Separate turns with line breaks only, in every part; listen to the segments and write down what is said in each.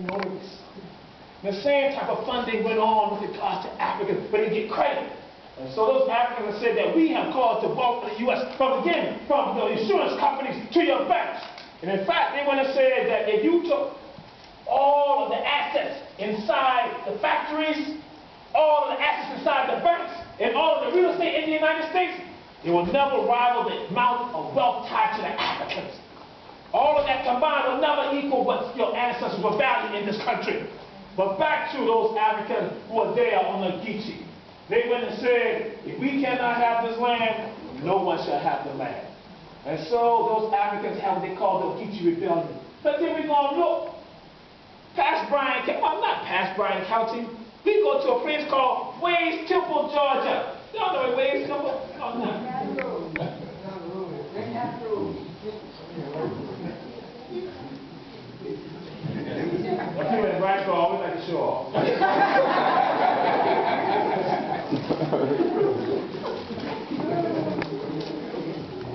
minorities. The same type of funding went on with regards to Africans, but they get credit. And so those Africans have said that we have caused the bulk of the U.S. from beginning, from the insurance companies to your banks. And in fact, they went and said that if you took all of the assets inside the factories, all of the assets inside the banks, and all of the real estate in the United States, it will never rival the amount of wealth tied to the Africans. All of that combined will never equal what your ancestors were valued in this country. But back to those Africans who are there on the Geechee. They went and said, if we cannot have this land, no one shall have the land. And so those Africans have what they call the Geechee Rebellion. But then we're going to look past Bryan County, well, not past Bryan County. We go to a place called Wade's Temple, Georgia. Y'all know Wade's Temple? Oh, no. People in Riceboro always like to show off.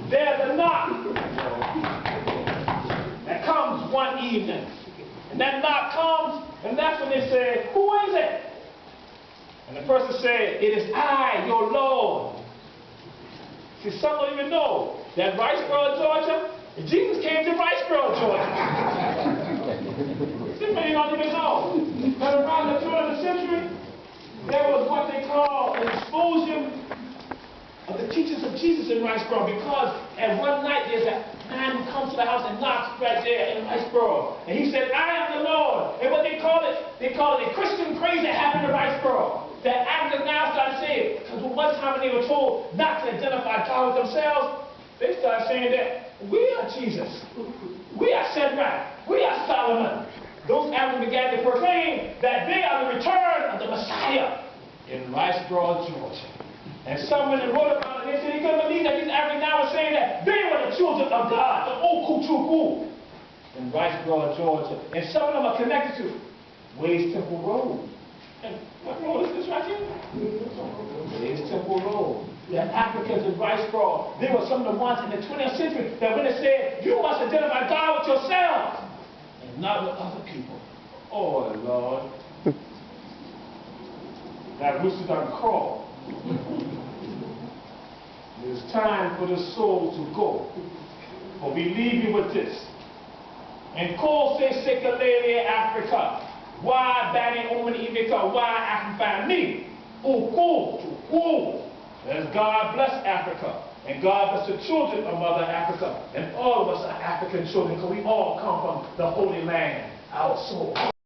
There's a knock that comes one evening. And that knock comes, and that's when they say, who is it? And the person said, it is I, your Lord. See, some don't even know that Riceboro, Georgia, Jesus came to Riceboro, Georgia. Some people don't even know that around the turn of the century, there was what they call an explosion of the teachings of Jesus in Riceboro, because at one night there's a man who comes to the house and knocks right there in Riceboro. And he said, I am the Lord. And what they call it a Christian craze that happened in Riceboro. That Africans now started saying, because one time when they were told not to identify God with themselves, they started saying that we are Jesus. We are Shadrach. We are Solomon. Those Africans began to proclaim that they are the return of the Messiah in Riceboro, Georgia. And someone wrote about it, they said they couldn't believe that these Africans now were saying that they were the children of God, the Okuchukwu, in Riceboro, Georgia. And some of them are connected to Wade's Temple Road. And what road is this right here? Wade's Temple Road. The Africans in Riceboro, they were some of the ones in the 20th century that when they said, you must identify God with yourselves and not with other people. Oh, Lord. That rooster done crawled. It is time for the soul to go. For we leave you with this. And call se sekalele Africa. Why bani omani ibika? Why Africa me? Uku to who? As God bless Africa. And God bless the children of Mother Africa. And all of us are African children, because we all come from the Holy Land, our soul.